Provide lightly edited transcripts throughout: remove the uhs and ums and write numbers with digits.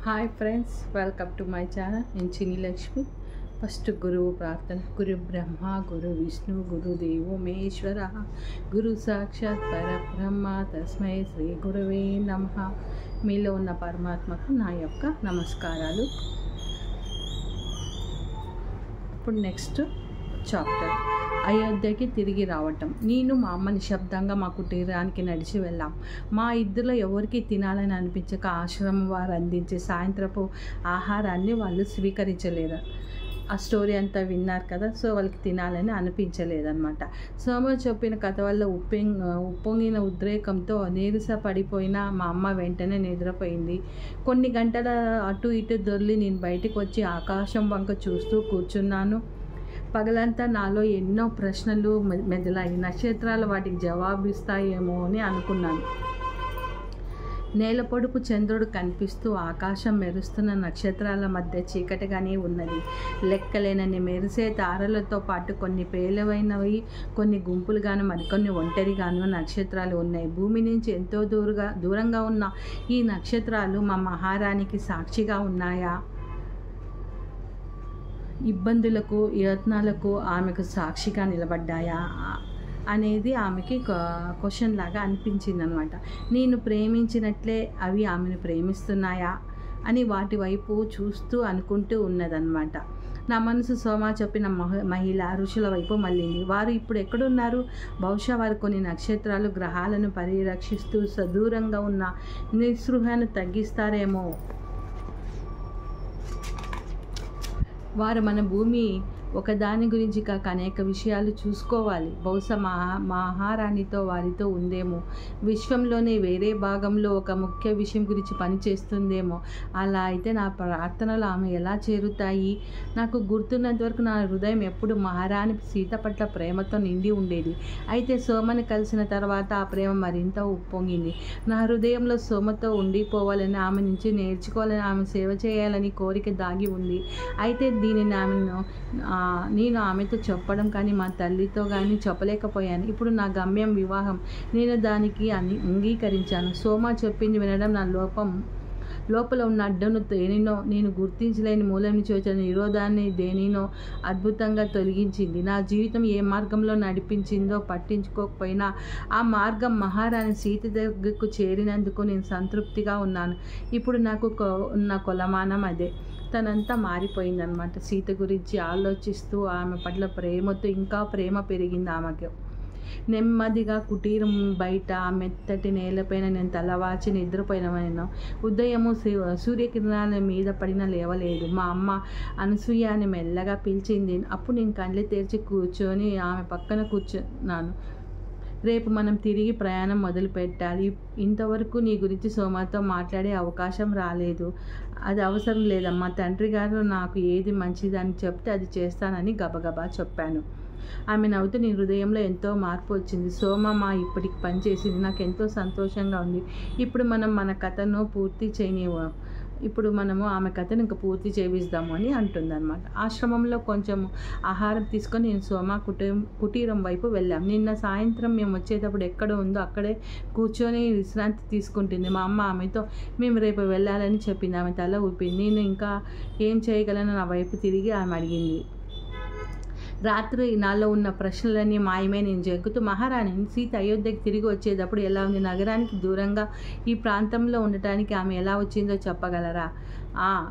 Hi friends, welcome to my channel. నేను చిన్ని Lakshmi. First గురువు ప్రార్థన. గురు బ్రహ్మ, గురు విష్ణు, గురు దేవో మహేశ్వర, గురు సాక్షాత్ పరబ్రహ్మ, తస్మై శ్రీ గురువే నమః. మీలో ఉన్న పరమాత్మకు నా యొక్క నమస్కారాలు. ఇప్పుడు నెక్స్ట్ చాప్టర్, అయోధ్యకి తిరిగి రావటం. నేను మా అమ్మ నిశ్శబ్దంగా మా కుటీరానికి నడిచి వెళ్ళాం. మా ఇద్దరిలో ఎవరికి తినాలని అనిపించక ఆశ్రమం వారు అందించే సాయంత్రపు ఆహారాన్ని వాళ్ళు స్వీకరించలేదు. ఆ స్టోరీ అంతా విన్నారు కదా, సో వాళ్ళకి తినాలని అనిపించలేదన్నమాట. సోమ చెప్పిన కథ వల్ల ఉప్పొంగిన ఉద్రేకంతో నీరస పడిపోయిన మా అమ్మ వెంటనే నిద్రపోయింది. కొన్ని గంటల అటు ఇటు దొర్లి నేను బయటకు వచ్చి ఆకాశం వంక చూస్తూ కూర్చున్నాను. పగలంతా నాలో ఎన్నో ప్రశ్నలు మెదిలాయి. నక్షత్రాలు వాటికి జవాబిస్తాయేమో అని అనుకున్నాను. నేల పొడుపు చంద్రుడు కనిపిస్తూ ఆకాశం మెరుస్తున్న నక్షత్రాల మధ్య చీకటిగానే ఉన్నది. లెక్కలేనని మెరిసే తారలతో పాటు కొన్ని పేలవైనవి, కొన్ని గుంపులుగాను, మరికొన్ని ఒంటరిగాను నక్షత్రాలు ఉన్నాయి. భూమి నుంచి ఎంతో దూరంగా ఉన్న ఈ నక్షత్రాలు మా మహారాణికి సాక్షిగా ఉన్నాయా? ఇబ్బందులకు, యత్నాలకు ఆమెకు సాక్షిగా నిలబడ్డాయా అనేది ఆమెకి క్వశ్చన్ లాగా అనిపించింది అనమాట. నేను ప్రేమించినట్లే అవి ఆమెను ప్రేమిస్తున్నాయా అని వాటి వైపు చూస్తూ అనుకుంటూ ఉన్నదన్నమాట. నా మనసు సోమ చెప్పిన మహిళ ఋషుల వైపు మళ్ళింది. వారు ఇప్పుడు ఎక్కడున్నారు? బహుశా వారు కొన్ని నక్షత్రాలు, గ్రహాలను పరిరక్షిస్తూ సదూరంగా ఉన్న నిస్పృహను తగ్గిస్తారేమో. వారు మన భూమి ఒకదాని గురించి కాక అనేక విషయాలు చూసుకోవాలి. బహుశా మహారాణితో వారితో ఉందేమో. విశ్వంలోనే వేరే భాగంలో ఒక ముఖ్య విషయం గురించి పనిచేస్తుందేమో. అలా అయితే నా ప్రార్థనలు ఆమె ఎలా చేరుతాయి? నాకు గుర్తున్నంతవరకు నా హృదయం ఎప్పుడు మహారాణి సీత పట్ల ప్రేమతో నిండి ఉండేది. అయితే సోమని కలిసిన తర్వాత ఆ ప్రేమ మరింత ఉప్పొంగింది. నా హృదయంలో సోమతో ఉండిపోవాలని, ఆమె నుంచి నేర్చుకోవాలని, ఆమె సేవ చేయాలని కోరిక దాగి ఉంది. అయితే దీనిని నేను ఆమెతో చెప్పడం కానీ మా తల్లితో కానీ చెప్పలేకపోయాను. ఇప్పుడు నా గమ్యం వివాహం. నేను దానికి అంగీకరించాను. సోమ చెప్పింది వినడం నా లోపల ఉన్న అడ్డును దేనినో, నేను గుర్తించలేని మూలం నుంచి వచ్చిన నిరోధాన్ని దేనినో అద్భుతంగా తొలగించింది. నా జీవితం ఏ మార్గంలో నడిపించిందో పట్టించుకోకపోయినా ఆ మార్గం మహారాణి సీత దగ్గరకు చేరినందుకు నేను సంతృప్తిగా ఉన్నాను. ఇప్పుడు నాకు ఉన్న కొలమానం అదే. తనంతా మారిపోయిందనమాట. సీత గురించి ఆలోచిస్తూ ఆమె పట్ల ప్రేమతో ఇంకా ప్రేమ పెరిగింది ఆమెకు. నెమ్మదిగా కుటీరం బయట మెత్తటి నేలపైన నేను తలవాచి నిద్రపోయినాను. ఉదయము సూర్యకిరణాల మీద పడిన లేవలేదు. మా అమ్మ అనసూయ అని మెల్లగా పిలిచింది. అప్పుడు నేను కళ్ళు తెరిచి కూర్చొని ఆమె పక్కన కూర్చున్నాను. రేపు మనం తిరిగి ప్రయాణం మొదలు పెట్టాలి. ఇంతవరకు నీ గురించి సోమతో మాట్లాడే అవకాశం రాలేదు. అది అవసరం లేదమ్మా. తండ్రి గారు నాకు ఏది మంచిదని చెప్తే అది చేస్తానని గబగబా చెప్పాను. ఆమె నవ్వుతూ, నీ హృదయంలో ఎంతో మార్పు వచ్చింది సోమ. ఇప్పటికి పనిచేసింది. నాకు ఎంతో సంతోషంగా ఉంది. ఇప్పుడు మనం మన కథను ఆమె కథను ఇంకా పూర్తి చేయిద్దాము అని అంటుందన్నమాట. ఆశ్రమంలో కొంచెం ఆహారం తీసుకొని నేను సోమ కుటీరం వైపు వెళ్ళాం. నిన్న సాయంత్రం మేము వచ్చేటప్పుడు ఎక్కడ ఉందో అక్కడే కూర్చొని విశ్రాంతి తీసుకుంటుంది. మా అమ్మ ఆమెతో మేము రేపు వెళ్ళాలని చెప్పింది. ఆమె తల ఊపింది. నేను ఇంకా ఏం చేయగలను నా వైపు తిరిగి ఆమె అడిగింది. రాత్రి నాలో ఉన్న ప్రశ్నలన్నీ మాయమే. నేను జగ్గుతూ, మహారాణి సీత అయోధ్యకి తిరిగి వచ్చేటప్పుడు ఎలా ఉంది? నగరానికి దూరంగా ఈ ప్రాంతంలో ఉండటానికి ఆమె ఎలా వచ్చిందో చెప్పగలరా?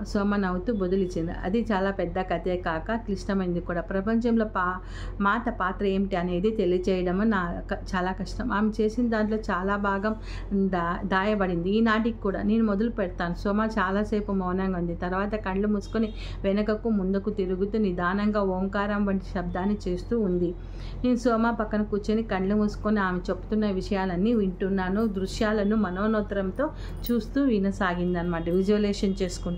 సోమ నవ్వుతూ బదులిచ్చింది. అది చాలా పెద్ద కథే కాక క్లిష్టమైంది కూడా. ప్రపంచంలో మాత పాత్ర ఏమిటి అనేది తెలియచేయడం చాలా కష్టం. ఆమె చేసిన దాంట్లో చాలా భాగం దాయబడింది. ఈనాటికి కూడా. నేను మొదలు పెడతాను. సోమ చాలాసేపు మౌనంగా ఉంది. తర్వాత కళ్ళు మూసుకొని వెనకకు ముందుకు తిరుగుతూ నిదానంగా ఓంకారం వంటి శబ్దాన్ని చేస్తూ ఉంది. నేను సోమ పక్కన కూర్చొని కళ్ళు మూసుకొని ఆమె చెప్తున్న విషయాలన్నీ వింటున్నాను. దృశ్యాలను మనోనేత్రంతో చూస్తూ వినసాగిందనమాట. విజువలైజేషన్ చేసుకుంటాంది.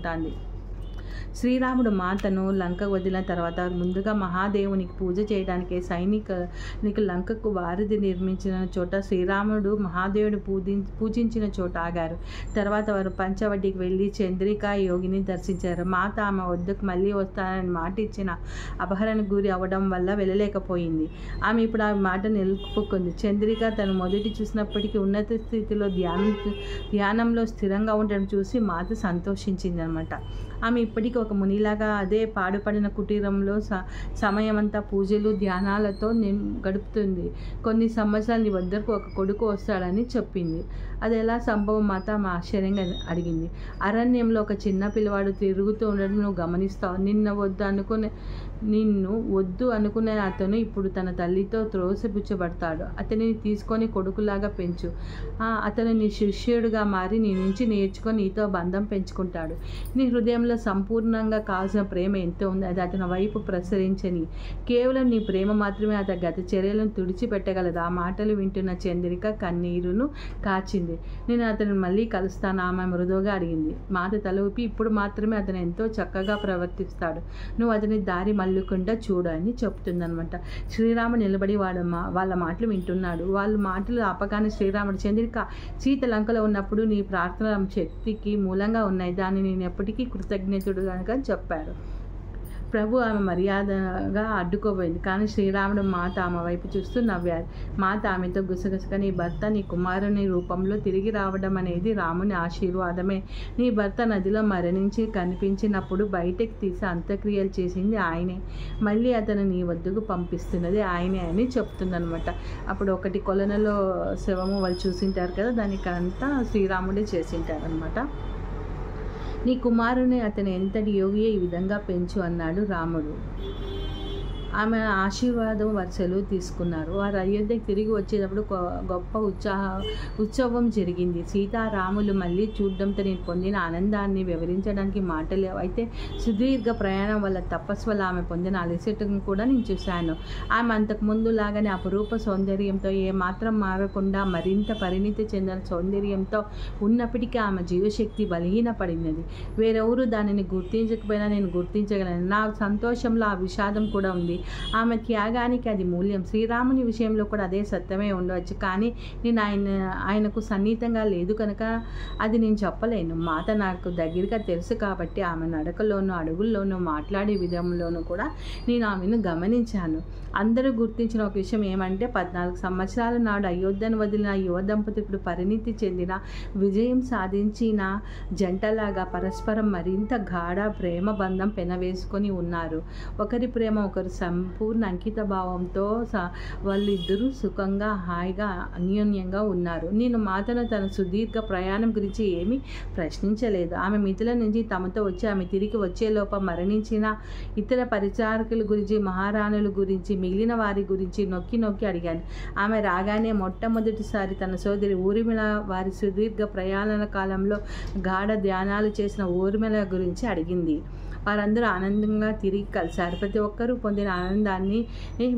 శ్రీరాముడు మాతను లంక వదిలిన తర్వాత ముందుగా మహాదేవునికి పూజ చేయడానికి సైనికులకు లంకకు వారధి నిర్మించిన చోట శ్రీరాముడు మహాదేవుడు పూజించిన చోట ఆగారు. తర్వాత వారు పంచవటికి వెళ్ళి చంద్రికా యోగిని దర్శించారు. మాత ఆమె వద్దకు మళ్ళీ వస్తానని మాట ఇచ్చిన అపహరణకు గురి అవ్వడం వల్ల వెళ్ళలేకపోయింది. ఆమె ఇప్పుడు ఆ మాట నిలుపుకుంది. చంద్రిక తను మొదటి చూసినప్పటికీ ఉన్నత స్థితిలో ధ్యానంలో స్థిరంగా ఉండడం చూసి మాత సంతోషించింది అనమాట. ఆమె ఇప్పటికీ ఒక మునిలాగా అదే పాడుపడిన కుటీరంలో సమయమంతా పూజలు ధ్యానాలతో గడుపుతుంది. కొన్ని సంవత్సరాలు నీ వద్దకు ఒక కొడుకు వస్తాడని చెప్పింది. అది ఎలా సంభవం మాత? ఆమె ఆశ్చర్యంగా అడిగింది. అరణ్యంలో ఒక చిన్న పిల్లవాడు తిరుగుతూ ఉండడం నువ్వు గమనిస్తావు. నిన్ను వద్దు అనుకునే అతను ఇప్పుడు తన తల్లితో త్రోసిపుచ్చబడతాడు. అతనిని తీసుకొని కొడుకులాగా పెంచు. అతను నీ శిష్యుడిగా మారి నీ నుంచి నేర్చుకొని నీతో బంధం పెంచుకుంటాడు. నీ హృదయంలో సంపూర్ణంగా కావాల్సిన ప్రేమ ఎంతో ఉంది. అది అతని వైపు ప్రసరించని. కేవలం నీ ప్రేమ మాత్రమే అతని గత చర్యలను తుడిచిపెట్టగలదు. ఆ మాటలు వింటున్న చంద్రిక కన్నీరును కార్చింది. నేను అతను మళ్ళీ కలుస్తాను ఆమె మృదువుగా అడిగింది. మాత తల ఊపి ఇప్పుడు మాత్రమే అతను ఎంతో చక్కగా ప్రవర్తిస్తాడు. నువ్వు అతని దారి మళ్ళకుండా చూడు అని చెప్తుందనమాట. శ్రీరాముడు నిలబడి వాళ్ళ మాటలు వింటున్నాడు. వాళ్ళ మాటలు ఆపగానే శ్రీరాముడు, చంద్రిక, సీత లంకలో ఉన్నప్పుడు నీ ప్రార్థన శక్తికి మూలంగా ఉన్నాయి. దాన్ని నేను ఎప్పటికీ కృతజ్ఞతుడు కనుక చెప్పారు. ప్రభు ఆమె మర్యాదగా అడ్డుకోబోయింది. కానీ శ్రీరాముడు మాత ఆమె వైపు చూస్తూ నవ్వారు. మాత ఆమెతో గుసగుసగా, నీ భర్త నీ కుమారుని రూపంలో తిరిగి రావడం అనేది రాముని ఆశీర్వాదమే. నీ భర్త నదిలో మరణించి కనిపించినప్పుడు బయటకు తీసి అంత్యక్రియలు చేసింది ఆయనే. మళ్ళీ అతను నీ వద్దకు పంపిస్తున్నది ఆయనే అని చెప్తుందనమాట. అప్పుడు ఒకటి కొలనలో శవము వాళ్ళు చూసింటారు కదా, దానికంతా శ్రీరాముడే చేసింటారనమాట. నీ కుమారుని అతను ఎంతటి యోగియో ఈ విధంగా పెంచు అన్నాడు రాముడు. ఆమె ఆశీర్వాదం వారు సెలవు తీసుకున్నారు. వారు అయోధ్యకు తిరిగి వచ్చేటప్పుడు గొప్ప ఉత్సవం జరిగింది. సీతారాములు మళ్ళీ చూడడంతో నేను పొందిన ఆనందాన్ని వివరించడానికి మాటలేవు. అయితే సుదీర్ఘ ప్రయాణం వల్ల తపస్సు వల్ల ఆమె పొందిన అలసటను కూడా నేను చూశాను. ఆమె అంతకుముందు లాగానే అపురూప సౌందర్యంతో ఏమాత్రం మారకుండా మరింత పరిణితి చెందిన సౌందర్యంతో ఉన్నప్పటికీ ఆమె జీవశక్తి బలహీనపడినది. వేరెవరు దానిని గుర్తించకపోయినా నేను గుర్తించగలను. నా సంతోషంలో ఆ విషాదం కూడా ఉంది. ఆమె త్యాగానికి అది మూల్యం. శ్రీరాముని విషయంలో కూడా అదే సత్యమే ఉండవచ్చు. కానీ నేను ఆయనకు సన్నిహితంగా లేదు కనుక అది నేను చెప్పలేను. మాత నాకు దగ్గరగా తెలుసు కాబట్టి ఆమె నడకలోనూ అడుగుల్లోనూ మాట్లాడే విధంలోనూ కూడా నేను ఆమెను గమనించాను. అందరూ గుర్తించిన ఒక విషయం ఏమంటే 14 సంవత్సరాల నాడు అయోధ్యను వదిలిన యువ దంపతులు ఇప్పుడు పరిణితి చెందిన విజయం సాధించిన జంటలాగా పరస్పరం మరింత గాఢ ప్రేమ బంధం పెనవేసుకొని ఉన్నారు. ఒకరి ప్రేమ ఒకరు సంపూర్ణ అంకిత భావంతో వాళ్ళిద్దరూ సుఖంగా హాయిగా అన్యోన్యంగా ఉన్నారు. నేను మాతను తన సుదీర్ఘ ప్రయాణం గురించి ఏమీ ప్రశ్నించలేదు. ఆమె మిథుల నుంచి తమతో వచ్చి ఆమె తిరిగి వచ్చేలోప మరణించిన ఇతర పరిచారకుల గురించి, మహారాణుల గురించి, మిగిలిన వారి గురించి నొక్కి నొక్కి అడిగాను. ఆమె రాగానే మొట్టమొదటిసారి తన సోదరి ఊర్మిళ వారి సుదీర్ఘ ప్రయాణ కాలంలో గాఢ ధ్యానాలు చేసిన ఊర్మిళ గురించి అడిగింది. వారందరూ ఆనందంగా తిరిగి కలిశారు. ప్రతి ఒక్కరూ పొందిన ఆనందాన్ని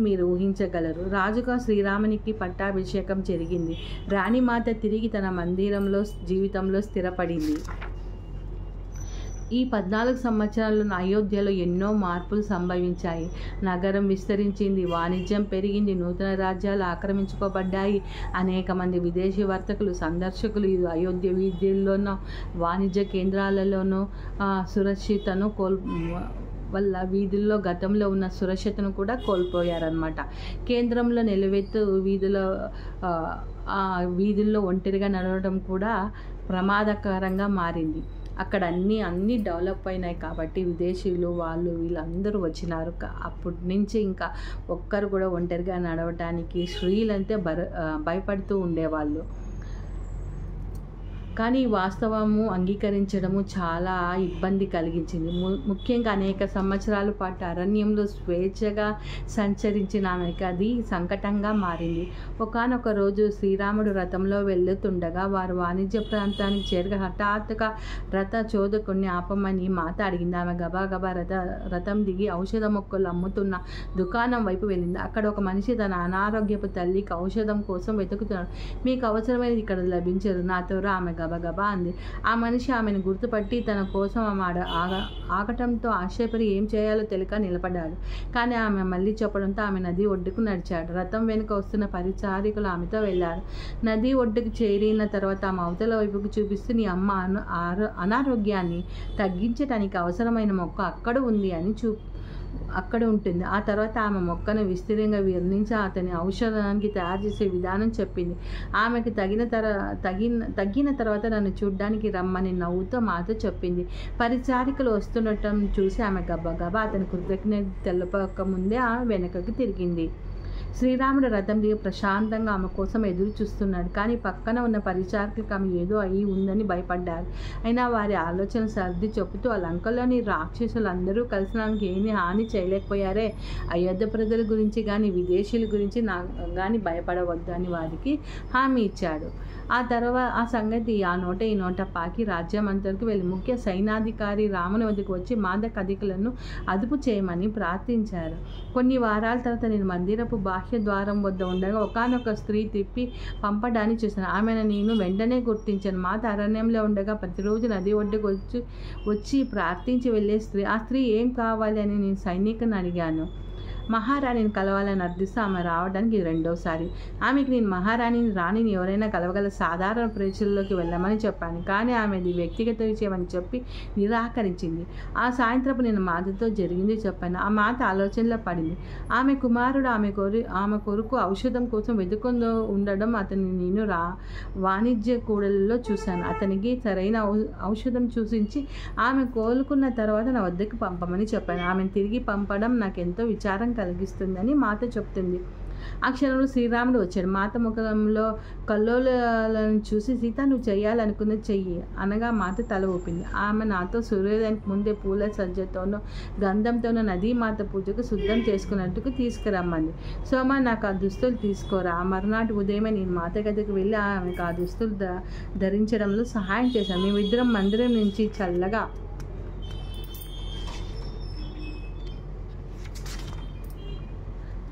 మీరు ఊహించగలరు. రాజుగా శ్రీరామునికి పట్టాభిషేకం జరిగింది. రాణిమాత తిరిగి తన మందిరంలో జీవితంలో స్థిరపడింది. ఈ 14 సంవత్సరాల్లో అయోధ్యలో ఎన్నో మార్పులు సంభవించాయి. నగరం విస్తరించింది, వాణిజ్యం పెరిగింది, నూతన రాజ్యాలు ఆక్రమించుకోబడ్డాయి. అనేక మంది విదేశీ వర్తకులు, సందర్శకులు అయోధ్య వీధుల్లోనూ వాణిజ్య కేంద్రాలలోనూ సురక్షితను వల్ల వీధుల్లో గతంలో ఉన్న సురక్షతను కూడా కోల్పోయారన్నమాట. కేంద్రంలో నిలువెత్తు వీధుల్లో ఒంటరిగా నడవడం కూడా ప్రమాదకరంగా మారింది. అక్కడ అన్నీ డెవలప్ అయినాయి కాబట్టి విదేశీయులు వీళ్ళందరూ వచ్చినారు. అప్పటి నుంచి ఇంకా ఒక్కరు కూడా ఒంటరిగా నడవటానికి స్త్రీలంటే భయపడుతూ ఉండేవాళ్ళు. కానీ వాస్తవము అంగీకరించడము చాలా ఇబ్బంది కలిగించింది. ముఖ్యంగా అనేక సంవత్సరాల పాటు అరణ్యంలో స్వేచ్ఛగా సంచరించిన ఆమెకి అది సంకటంగా మారింది. ఒకానొక రోజు శ్రీరాముడు రథంలో వెళ్తుండగా వారు వాణిజ్య ప్రాంతానికి చేరగా హఠాత్తుగా రథ చోదకుడిని ఆపమని మాత అడిగింది. ఆమె గబాగబా రథం దిగి ఔషధ మొక్కలు అమ్ముతున్న దుకాణం వైపు వెళ్ళింది. అక్కడ ఒక మనిషి తన అనారోగ్యపు తల్లికి ఔషధం కోసం వెతుకుతున్నాడు. మీకు అవసరమైనది ఇక్కడ లభించదు, నాతో ఆమె గబగబా అంది. ఆ మనిషి ఆమెను గుర్తుపట్టి తన కోసం ఆమె ఆగటంతో ఆశ్చర్యపడి ఏం చేయాలో తెలియక నిలబడ్డాడు. కానీ ఆమె మళ్ళీ చెప్పడంతో ఆమె నది ఒడ్డుకు నడిచాడు. రథం వెనుక వస్తున్న పరిచారికులు ఆమెతో వెళ్ళారు. నది ఒడ్డుకు చేరిన తర్వాత ఆమె అవతల వైపుకు చూపిస్తూ నీ అమ్మ అనారోగ్యాన్ని తగ్గించడానికి అవసరమైన మొక్క అక్కడ ఉంది అని అక్కడ ఉంటుంది. ఆ తర్వాత ఆమె మొక్కను విస్తీర్ణంగా వర్ణించి అతని ఔషధానికి తయారు చేసే విధానం చెప్పింది. ఆమెకు తగ్గిన తర్వాత నన్ను చూడ్డానికి రమ్మని నవ్వుతో మాతో చెప్పింది. పరిచారికలు వస్తుండటం చూసి ఆమె గబగబా అతని కృతజ్ఞత తెలపక ముందే ఆమె వెనకకు తిరిగింది. శ్రీరాముడు రథం దిగి ప్రశాంతంగా ఆమె కోసం ఎదురు చూస్తున్నాడు. కానీ పక్కన ఉన్న పరిచారకులకు ఆమె ఏదో అయి ఉందని భయపడ్డారు. అయినా వారి ఆలోచన సర్ది చెబుతూ ఆ లంకలోని రాక్షసులందరూ కలిసి నాకు ఏమీ హాని చేయలేకపోయారే. అయోధ్య ప్రజల గురించి కానీ విదేశీయుల గురించి కానీ భయపడవద్దు అని వారికి హామీ ఇచ్చాడు. ఆ సంగతి ఆ నోట ఈ నోట పాకి రాజ్యం అంతవరకు వెళ్ళి ముఖ్య సైనాధికారి రాముని వద్దకు వచ్చి మాదక అధికులను అదుపు చేయమని ప్రార్థించారు. కొన్ని వారాల తర్వాత నేను మందిరపు బాహ్య ద్వారం వద్ద ఉండగా ఒకానొక స్త్రీ తిప్పి పంపడాన్ని చూశాను. ఆమెను నేను వెంటనే గుర్తించాను. మాత అరణ్యంలో ఉండగా ప్రతిరోజు నది ఒడ్డుకు వచ్చి ప్రార్థించి వెళ్ళే స్త్రీ. ఆ స్త్రీ ఏం కావాలి అని నేను సైనికుని అడిగాను. మహారాణిని కలవాలని అర్థిస్తూ ఆమె రావడానికి ఇది రెండోసారి. ఆమెకి నేను రాణిని ఎవరైనా కలవగల సాధారణ ప్రజల్లోకి వెళ్ళమని చెప్పాను. కానీ ఆమెది వ్యక్తిగత విషయం అని చెప్పి నిరాకరించింది. ఆ సాయంత్రపు నేను మాతతో జరిగింది చెప్పాను. ఆ మాత ఆలోచనలో పడింది. ఆమె కుమారుడు ఆమె కొరకు ఔషధం కోసం వెతుకుందో ఉండడం అతన్ని నేను వాణిజ్య కూడలిలో చూశాను. అతనికి సరైన ఔషధం చూసించి ఆమె కోలుకున్న తర్వాత నా వద్దకు పంపమని చెప్పాను. ఆమెను తిరిగి పంపడం నాకెంతో విచారం కలిగిస్తుందని మాత చెప్తుంది. ఆ క్షణంలో శ్రీరాముడు వచ్చాడు. మాత ముఖంలో కల్లోలను చూసి సీత నువ్వు చేయాలనుకున్నది చెయ్యి అనగా మాత తల ఊపింది. ఆమె నాతో సూర్యోదయానికి ముందే పూల సజ్జతోనూ గంధంతోనూ నదీ మాత పూజకు సిద్ధం చేసుకున్నట్టుకు తీసుకురమ్మంది. సోమ నాకు ఆ దుస్తులు తీసుకోరా. ఆ మరునాటి ఉదయమే నేను మాత గదికి వెళ్ళి ఆమెకు ఆ దుస్తులు ధరించడంలో సహాయం చేశాను. మేమిద్దరం మందిరం నుంచి చల్లగా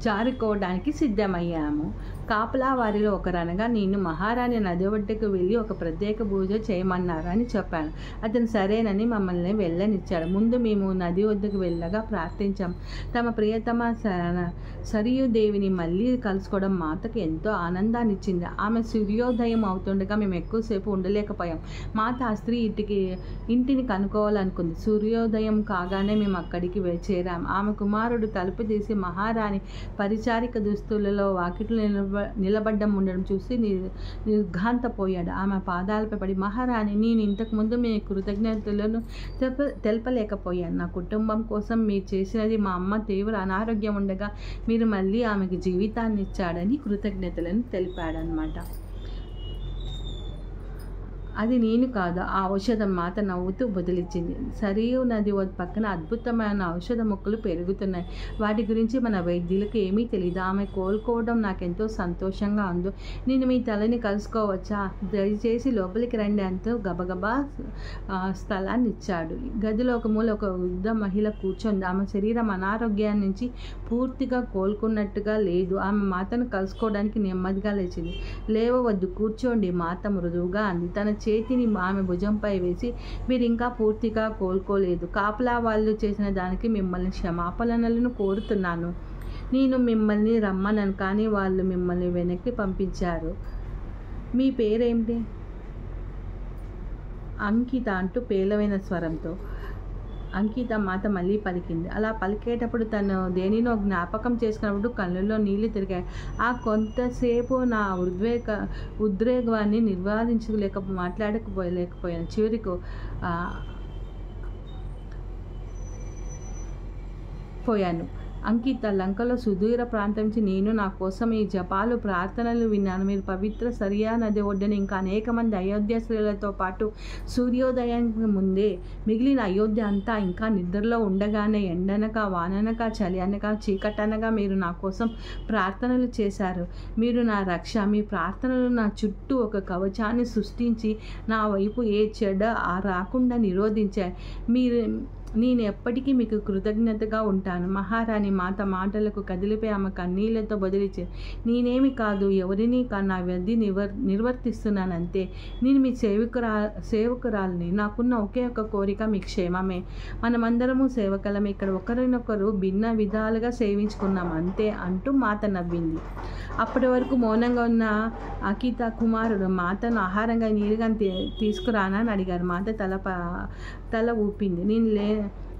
జారుకోవడానికి సిద్ధమయ్యాము. కాపలా వారిలో ఒకరనగా నేను మహారాణి నది ఒడ్డుకు వెళ్ళి ఒక ప్రత్యేక పూజ చేయమన్నారు అని చెప్పాను. అతను సరేనని మమ్మల్ని వెళ్ళనిచ్చాడు. ముందు మేము నది ఒడ్డుకు వెళ్ళగా ప్రార్థించాం. తమ ప్రియతమ సరియుదేవిని మళ్ళీ కలుసుకోవడం మాతకు ఎంతో ఆనందాన్ని ఇచ్చింది. ఆమె సూర్యోదయం అవుతుండగా మేము ఎక్కువసేపు ఉండలేకపోయాం. మాత ఆ స్త్రీ ఇంటిని కనుక్కోవాలనుకుంది. సూర్యోదయం కాగానే మేము అక్కడికి చేరాం. ఆమె కుమారుడు తలుపు తీసి మహారాణి పరిచారిక దుస్తులలో వాకిట్లో నిలబడ్డం ఉండడం చూసి నిర్ఘాంతపోయాడు. ఆమె పాదాలపై పడి మహారాణి నేను ఇంతకుముందు మీ కృతజ్ఞతలను తెలపలేకపోయాను. నా కుటుంబం కోసం మీరు చేసినది మా అమ్మ తీవ్ర అనారోగ్యం ఉండగా మీరు మళ్ళీ ఆమెకి జీవితాన్ని ఇచ్చాడని కృతజ్ఞతలను తెలిపాడనమాట. అది నేను కాదు, ఆ ఔషధం మాత నవ్వుతూ బదులిచ్చింది. సరియు నది పక్కన అద్భుతమైన ఔషధ మొక్కలు పెరుగుతున్నాయి. వాటి గురించి మన వైద్యులకు ఏమీ తెలియదు. ఆమె కోలుకోవడం నాకెంతో సంతోషంగా ఉందో. నేను మీ తలని కలుసుకోవచ్చా? దయచేసి లోపలికి రండి అంటూ గబగబా స్థలాన్ని ఇచ్చాడు. గదిలో ఒక మూల ఒక వృద్ధ మహిళ కూర్చొంది. ఆమె శరీరం అనారోగ్యాన్ని నుంచి పూర్తిగా కోలుకున్నట్టుగా లేదు. ఆమె మాతను కలుసుకోవడానికి నెమ్మదిగా లేచింది. లేవవద్దు, కూర్చోండి మాత మృదువుగా అంది. తన చేతిని ఆమె భుజంపై వేసి మీరు ఇంకా పూర్తిగా కోలుకోలేదు. కాపలా వాళ్ళు చేసిన దానికి మిమ్మల్ని క్షమాపణలను కోరుతున్నాను. నేను మిమ్మల్ని రమ్మనను కానీ వాళ్ళు మిమ్మల్ని వెనక్కి పంపించారు. మీ పేరేంటి? అంకిత అంటూ పేలవైన స్వరంతో అంకిత మాత మళ్ళీ పలికింది. అలా పలికేటప్పుడు తను దేనినో జ్ఞాపకం చేసుకున్నప్పుడు కళ్ళల్లో నీళ్లు తిరిగాయి. ఆ కొంతసేపు నా ఉద్రేగాన్ని మాట్లాడలేకపోయాను. చివరికి పోయాను. అంకిత లంకలో సుదూర ప్రాంతం నుంచి నేను నా కోసం ఈ జపాలు ప్రార్థనలు విన్నాను. మీరు పవిత్ర సరియా నది ఒడ్డున ఇంకా అనేక మంది అయోధ్య స్త్రీలతో పాటు సూర్యోదయానికి ముందే మిగిలిన అయోధ్య అంతా ఇంకా నిద్రలో ఉండగానే ఎండనక వాననక చలి అనక చీకటనగా మీరు నా కోసం ప్రార్థనలు చేశారు. మీరు నా రక్ష. మీ ప్రార్థనలు నా చుట్టూ ఒక కవచాన్ని సృష్టించి నా వైపు ఏ చెడ్డ రాకుండా నిరోధించాయి. నేను ఎప్పటికీ మీకు కృతజ్ఞతగా ఉంటాను. మహారాణి మాత మాటలకు కదిలిపోయి ఆమె కన్నీళ్లతో బదిలిచ్చి, నేనేమి కాదు, ఎవరినీ నా వ్యధి నిర్వర్తిస్తున్నాను అంతే. నేను మీ సేవకురాలిని. నాకున్న ఒకే ఒక కోరిక మీ క్షేమమే. మనమందరము సేవకులమే. ఇక్కడ ఒకరినొకరు భిన్న విధాలుగా సేవించుకున్నాం అంతే అంటూ మాత నవ్వింది. అప్పటి వరకు మౌనంగా ఉన్న అకిత కుమారుడు మాతను ఆహారంగా నీరుగా తీసుకురానా అని అడిగారు. మాత తల ఊపింది.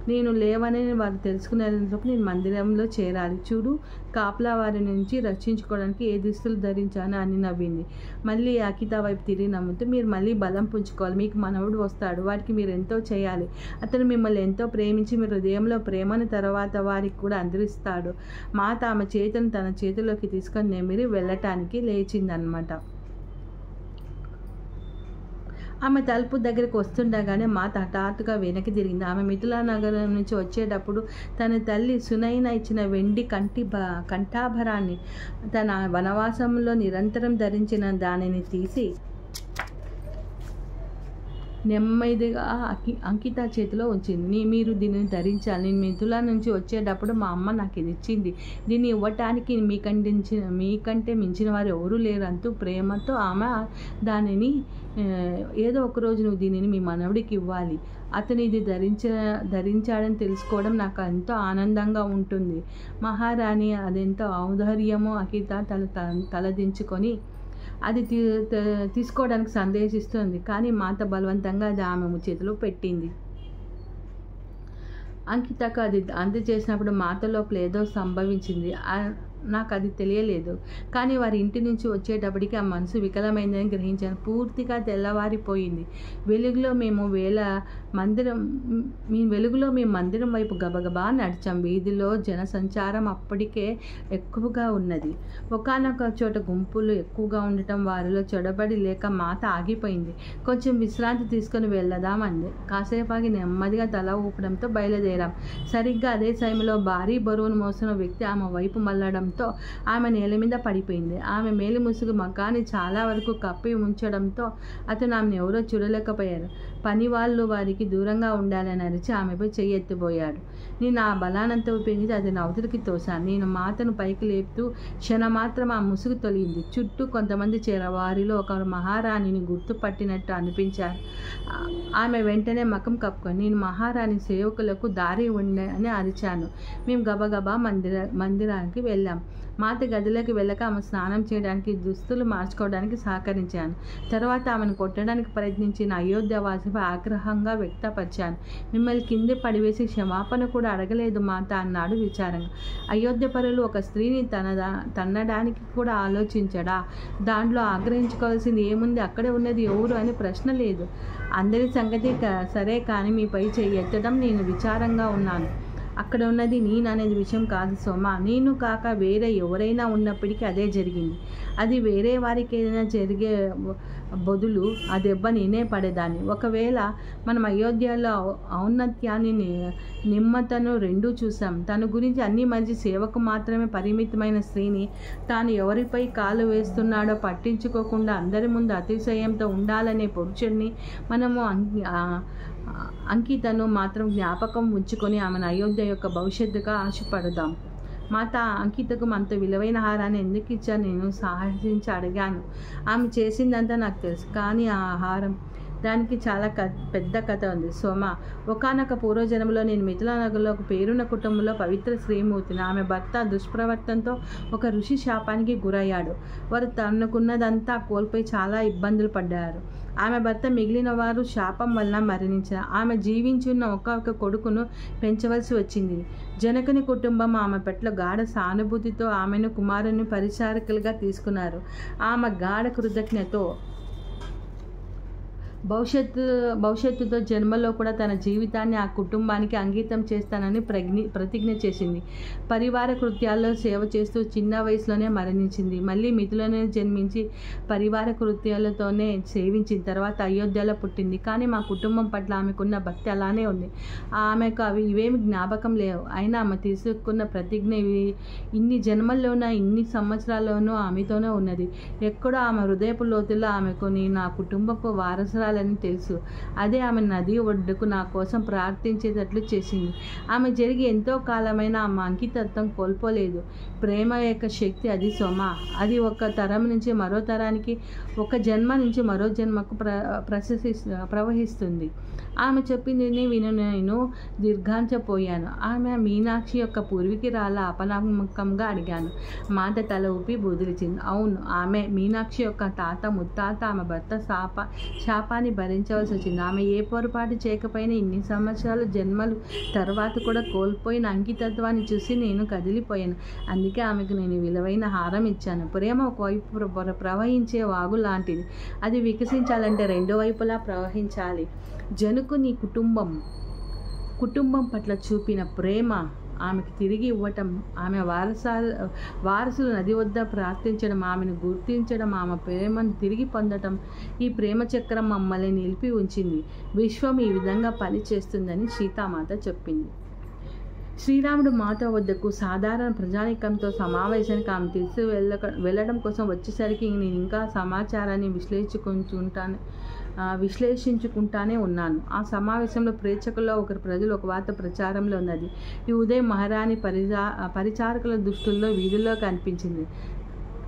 నేను లేవని వారు తెలుసుకునేందుకు నేను మందిరంలో చేరాలి. చూడు, కాపలా వారి నుంచి రక్షించుకోవడానికి ఏ దుస్తులు ధరించాను అని నవ్వింది. మళ్ళీ అకిత వైపు తిరిగి నమ్ముతూ, మీరు మళ్ళీ బలం పుంజుకోవాలి. మీకు మనవడు వస్తాడు. వారికి మీరు ఎంతో చేయాలి. అతను మిమ్మల్ని ఎంతో ప్రేమించి మీ హృదయంలో ప్రేమను తర్వాత వారికి కూడా అందిస్తాడు. మాత ఆమె చేతిని తన చేతిలోకి తీసుకొని నెమిరి వెళ్ళటానికి లేచిందనమాట. ఆమె తలుపు దగ్గరికి వస్తుండగానే మాత హఠాత్తుగా వెనక్కి తిరిగింది. ఆమె మిథిలా నగరం నుంచి వచ్చేటప్పుడు తన తల్లి సునైన ఇచ్చిన వెండి కంఠాభరాన్ని, తన వనవాసంలో నిరంతరం ధరించిన దానిని తీసి నెమ్మదిగా అంకిత చేతిలో ఉంచింది. మీరు దీనిని ధరించాలి. నేను మిథులా నుంచి వచ్చేటప్పుడు మా అమ్మ నాకు ఇది ఇచ్చింది. దీన్ని ఇవ్వటానికి మీకంటే మించిన వారు ఎవరూ లేరు అంటూ ప్రేమతో ఆమె దానిని, ఏదో ఒకరోజు నువ్వు దీనిని మీ మనవడికి ఇవ్వాలి. అతను ఇది ధరించాడని తెలుసుకోవడం నాకు ఎంతో ఆనందంగా ఉంటుంది. మహారాణి అదెంతో ఔదార్యమో అకిత తలదించుకొని అది తీసుకోవడానికి సందేశిస్తుంది. కానీ మాత బలవంతంగా అది ఆమె చేతిలో పెట్టింది. అంకితకు అది అందజేసినప్పుడు మాత లోపల ఏదో సంభవించింది. నాకు అది తెలియలేదు. కానీ వారి ఇంటి నుంచి వచ్చేటప్పటికి ఆ మనసు వికలమైందని గ్రహించాను. పూర్తిగా తెల్లవారిపోయింది. వెలుగులో మేము మందిరం వైపు గబగబా నడిచాం. వీధిలో జనసంచారం అప్పటికే ఎక్కువగా ఉన్నది. ఒకానొక చోట గుంపులు ఎక్కువగా ఉండటం వారిలో చొడబడి లేక మాత ఆగిపోయింది. కొంచెం విశ్రాంతి తీసుకొని వెళ్దామంది. కాసేపు ఆగి నెమ్మదిగా తల ఊపడంతో బయలుదేరాం. సరిగ్గా అదే సమయంలో భారీ బరువును మోసిన వ్యక్తి ఆమె వైపు మళ్ళడం ఆమె నేల మీద పడిపోయింది. ఆమె మేలు ముసుగు మకాన్ని చాలా వరకు కప్పి ఉంచడంతో అతను ఆమెను ఎవరో చూడలేకపోయారు. పని వాళ్ళు వారికి దూరంగా ఉండాలని అరిచి ఆమెపై చెయ్యి ఎత్తిపోయాడు. నేను ఆ బలానంతా ఉపయోగించి అతని అవతలికి తోశాను. నేను మాతను పైకి లేపుతూ క్షణమాత్రం ఆ ముసుగు తొలగింది. చుట్టూ కొంతమంది వారిలో ఒక మహారాణిని గుర్తుపట్టినట్టు అనిపించారు. ఆమె వెంటనే మకం కప్పుకొని, నేను మహారాణి సేవకులకు దారి ఉండే అని అరిచాను. మేము గబగబా మందిరానికి వెళ్ళాం. మాత గదిలోకి వెళ్ళక ఆమె స్నానం చేయడానికి, దుస్తులు మార్చుకోవడానికి సహకరించాను. తర్వాత ఆమెను కొట్టడానికి ప్రయత్నించిన అయోధ్యవాసిపై ఆగ్రహంగా వ్యక్తపరిచాను. మిమ్మల్ని కింద పడివేసి క్షమాపణ కూడా అడగలేదు మాత అన్నాడు విచారంగా. అయోధ్య పరులు ఒక స్త్రీని తన్నడానికి కూడా ఆలోచించడా? దాంట్లో ఆగ్రహించుకోవాల్సింది ఏముంది? అక్కడే ఉన్నది ఎవరు అని ప్రశ్న లేదు. అందరి సంగతి సరే, కానీ మీపై చెయ్యి ఎత్తడం నేను విచారంగా ఉన్నాను. అక్కడ ఉన్నది నేను అనేది విషయం కాదు సోమ. నేను కాక వేరే ఎవరైనా ఉన్నప్పటికీ అదే జరిగింది. అది వేరే వారికి ఏదైనా జరిగే బదులు ఆ దెబ్బ నేనే పడేదాన్ని. ఒకవేళ మనం అయోధ్యలో ఔన్నత్యాన్ని, నిమ్మతను రెండూ చూసాం. తన గురించి అన్ని మంచి సేవకు మాత్రమే పరిమితమైన స్త్రీని తాను ఎవరిపై కాలు వేస్తున్నాడో పట్టించుకోకుండా అందరి ముందు అతిశయంతో ఉండాలనే పురుషుడిని మనము అంకితను మాత్రం జ్ఞాపకం ఉంచుకొని ఆమెను అయోధ్య యొక్క భవిష్యత్తుగా ఆశపడదాం. మాత అంకితకు అంత విలువైన ఆహారాన్ని ఎందుకు ఇచ్చారు? నేను సాహసించి అడిగాను. ఆమె చేసిందంతా నాకు తెలుసు. కానీ ఆ ఆహారం దానికి చాలా పెద్ద కథ ఉంది సోమ. ఒకానొక పూర్వజన్మలో నేను మిథిలా నగర్లో ఒక పేరున్న కుటుంబంలో పవిత్ర శ్రీమూర్తిని. ఆమె భర్త దుష్ప్రవర్తనతో ఒక ఋషి శాపానికి గురయ్యాడు. వారు తనకున్నదంతా కోల్పోయి చాలా ఇబ్బందులు పడ్డారు. ఆమె భర్త మిగిలిన వారు శాపం వలన మరణించారు. ఆమె జీవించున్న ఒక కొడుకును పెంచవలసి వచ్చింది. జనకుని కుటుంబం ఆమె పట్ల గాఢ సానుభూతితో ఆమెను కుమారుని పరిచారకులుగా తీసుకున్నారు. ఆమె గాఢ కృతజ్ఞతతో భవిష్యత్తుతో జన్మలో కూడా తన జీవితాన్ని ఆ కుటుంబానికి అంకితం చేస్తానని ప్రతిజ్ఞ చేసింది. పరివార కృత్యాల్లో సేవ చేస్తూ చిన్న వయసులోనే మరణించింది. మళ్ళీ మిథిలోనే జన్మించి పరివార కృత్యాలతోనే సేవించిన తర్వాత అయోధ్యలో పుట్టింది. కానీ మా కుటుంబం పట్ల ఆమెకున్న భక్తి అలానే ఉంది. ఆమెకు ఇవేమి జ్ఞాపకం లేవు. అయినా ఆమె తీసుకున్న ప్రతిజ్ఞ ఇన్ని జన్మల్లోనూ ఇన్ని సంవత్సరాల్లోనూ ఆమెతోనే ఉన్నది. ఎక్కడో ఆమె హృదయపు లోతుల్లో ఆమెకు నా కుటుంబపు వారసురాలు ఉండాలని తెలుసు. అదే ఆమె నది ఒడ్డుకు నా కోసం ప్రార్థించేటట్లు చేసింది. ఆమె జరిగి ఎంతో కాలమైన ఆమె అంకితత్వం కోల్పోలేదు. ప్రేమ యొక్క శక్తి అది సోమ. అది ఒక తరం నుంచి మరో తరానికి, ఒక జన్మ నుంచి మరో జన్మకు ప్రవహిస్తుంది. ఆమె చెప్పింది విను నేను దీర్ఘాంచపోయాను. ఆమె మీనాక్షి యొక్క పూర్వీకురాల అపనమ్మకంగా అడిగాను. మాత తల ఊపి బుదిలిచింది. అవును, ఆమె మీనాక్షి యొక్క తాత ముత్తాత ఆమె భర్త శాపాన్ని భరించవలసి వచ్చింది. ఆమె ఏ పొరపాటు చేయకపోయినా ఇన్ని సంవత్సరాలు జన్మలు తర్వాత కూడా కోల్పోయిన అంకితత్వాన్ని చూసి నేను కదిలిపోయాను. అందుకే ఆమెకు నేను విలువైన హారం ఇచ్చాను. ప్రేమ ఒకవైపు ప్రవహించే వాగు లాంటిది. అది వికసించాలంటే రెండు వైపులా ప్రవహించాలి. జనుకు నీ కుటుంబం పట్ల చూపిన ప్రేమ ఆమెకు తిరిగి ఇవ్వటం, ఆమె వారసులు నది వద్ద ప్రార్థించడం, ఆమెను గుర్తించడం, ఆమె ప్రేమను తిరిగి పొందటం, ఈ ప్రేమ చక్రం మమ్మల్ని నిలిపి ఉంచింది. విశ్వం ఈ విధంగా పనిచేస్తుందని సీతామాత చెప్పింది. శ్రీరాముడు మాత వద్దకు సాధారణ ప్రజానికంతో సమావేశానికి ఆమె తెలిసి వెళ్ళడం కోసం వచ్చేసరికి నేను ఇంకా సమాచారాన్ని విశ్లేషించుకుంటానే ఉన్నాను. ఆ సమావేశంలో ప్రేక్షకుల్లో ప్రజలు ఒక వార్త ప్రచారంలో ఉన్నది. ఈ ఉదయం మహారాణి పరిచారకుల దుస్తుల్లో వీధుల్లో కనిపించింది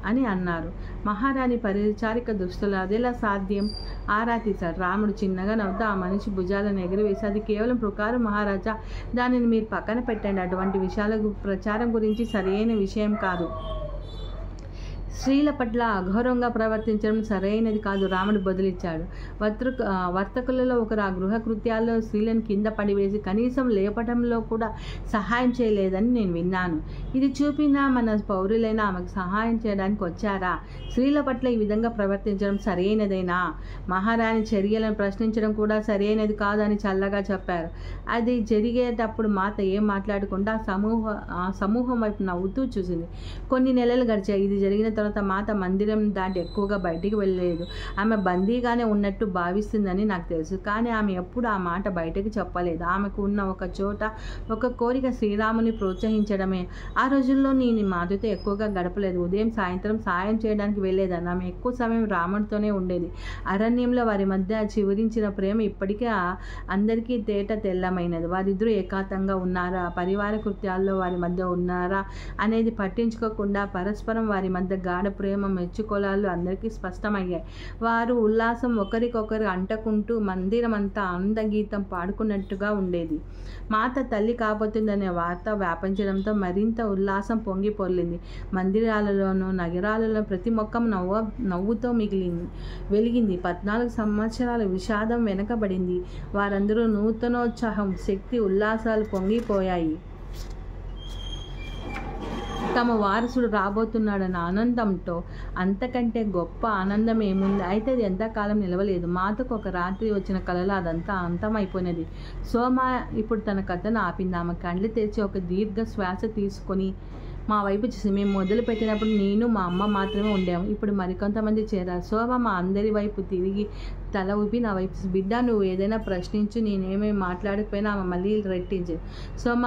అని అన్నారు. మహారాణి పరిచారిక దుస్తులు అదెలా సాధ్యం? ఆరా తీశారు. రాముడు చిన్నగా నవ్వుతూ ఆ మనిషి భుజాలను ఎగురవేసి, అది కేవలం పుకారు మహారాజా, దానిని మీరు పక్కన పెట్టండి. అటువంటి విషయాల ప్రచారం గురించి సరైన విషయం కాదు. స్త్రీల పట్ల అఘోరంగా ప్రవర్తించడం సరైనది కాదు, రాముడు బదులిచ్చాడు. వర్తకులలో ఒకరు ఆ గృహ కృత్యాల్లో స్త్రీలను కింద పడివేసి కనీసం లేపటంలో కూడా సహాయం చేయలేదని నేను విన్నాను. ఇది చూపినా మన పౌరులైనా ఆమెకు సహాయం చేయడానికి వచ్చారా? స్త్రీల పట్ల ఈ విధంగా ప్రవర్తించడం సరైనదేనా? మహారాణి చర్యలను ప్రశ్నించడం కూడా సరైనది కాదు అని చల్లగా చెప్పారు. అది జరిగేటప్పుడు మాత ఏం మాట్లాడకుండా ఆ సమూహం వైపు నవ్వుతూ చూసింది. కొన్ని నెలలు గడిచాయి. ఇది జరిగిన తర్వాత మాత మందిరం దాటి ఎక్కువగా బయటికి వెళ్ళలేదు. ఆమె బందీగానే ఉన్నట్టు భావిస్తుందని నాకు తెలుసు. కానీ ఆమె ఎప్పుడు ఆ మాట బయటకు చెప్పలేదు. ఆమెకు ఉన్న ఒక కోరిక శ్రీరాముని ప్రోత్సహించడమే. ఆ రోజుల్లో నేను మాతతో ఎక్కువగా గడపలేదు. ఉదయం సాయంత్రం సాయం చేయడానికి వెళ్ళేదాన్ని. ఆమె ఎక్కువ సమయం రాముడితోనే ఉండేది. అరణ్యంలో వారి మధ్య చివరించిన ప్రేమ ఇప్పటికే అందరికీ తెల్లమైనది. వారిద్దరూ ఏకాంతంగా ఉన్నారా, పరివార కృత్యాల్లో వారి మధ్య ఉన్నారా అనేది పట్టించుకోకుండా పరస్పరం వారి మధ్య గాఢ ప్రేమ మెచ్చుకోలాలు అందరికీ స్పష్టమయ్యాయి. వారు ఉల్లాసం ఒకరికొకరు అంటుకుంటూ మందిరం అంతా ఆనందగీతం పాడుకున్నట్టుగా ఉండేది. మాత తల్లి కాబోతుందనే వార్త వ్యాపించడంతో మరింత ఉల్లాసం పొంగి పొర్లింది. మందిరాలలోనూ నగరాలలో ప్రతి ముఖం నవ్వుతో వెలిగింది. 14 సంవత్సరాల విషాదం వెనకబడింది. వారందరూ నూతనోత్సాహం, శక్తి, ఉల్లాసాలు పొంగిపోయాయి. తమ వారసుడు రాబోతున్నాడన్న ఆనందంతో అంతకంటే గొప్ప ఆనందం ఏముంది? అయితే అది ఎంతకాలం నిలవలేదు. మాతకు ఒక రాత్రి వచ్చిన కలలో అదంతా అంతమైపోయినది. సోమ ఇప్పుడు తన కథను ఆపింది. ఆమె కళ్ళు తెరిచి ఒక దీర్ఘ శ్వాస తీసుకొని మా వైపు చూసి, మేము మొదలుపెట్టినప్పుడు నేను మా అమ్మ మాత్రమే ఉండాము. ఇప్పుడు మరికొంతమంది చేరారు. సోమ మా అందరి వైపు తిరిగి తల ఊపి నా వైపు, బిడ్డ నువ్వు ఏదైనా ప్రశ్నించు, నేనేమేమి మాట్లాడకపోయినా ఆమె మళ్ళీ రెట్టించు. సోమ,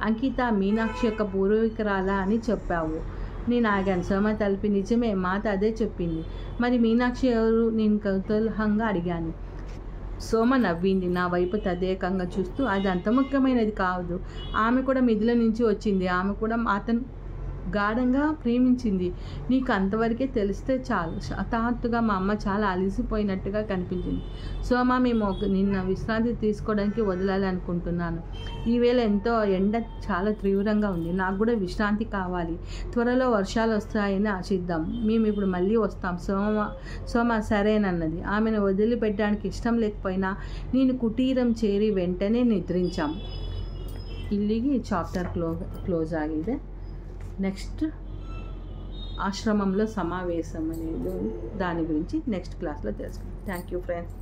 అంకిత మీనాక్షి యొక్క పూర్వీకురాలా అని చెప్పావు. నేను ఆగాను. సోమ తలిపి, నిజమే, మాత అదే చెప్పింది. మరి మీనాక్షి ఎవరు? నేను కౌతూహలంగా అడిగాను. సోమ నవ్వింది, నా వైపు తదేకంగా చూస్తూ. అది అంత ముఖ్యమైనది కాదు. ఆమె కూడా మిథిల నుంచి వచ్చింది. ఆమె కూడా అతను గాఢంగా ప్రేమించింది. నీకు అంతవరకే తెలిస్తే చాలు. హఠాత్తుగా మా అమ్మ చాలా అలసిపోయినట్టుగా కనిపించింది. సోమ, మేము నిన్న విశ్రాంతి తీసుకోవడానికి వదలాలి అనుకుంటున్నాను. ఈవేళ ఎండ చాలా తీవ్రంగా ఉంది. నాకు కూడా విశ్రాంతి కావాలి. త్వరలో వర్షాలు వస్తాయని ఆశిద్దాం. మేము ఇప్పుడు మళ్ళీ వస్తాం. సోమ సరేనన్నది. ఆమెను వదిలిపెట్టడానికి ఇష్టం లేకపోయినా నేను కుటీరం చేరి వెంటనే నిద్రించాం. ఇಲ್ಲಿಗೆ చాప్టర్ క్లోజ్ ఆಗಿದೆ. నెక్స్ట్ ఆశ్రమంలో సమావేశం అనేది దాని గురించి నెక్స్ట్ క్లాస్లో తెలుసుకుందాం. Thank you friends.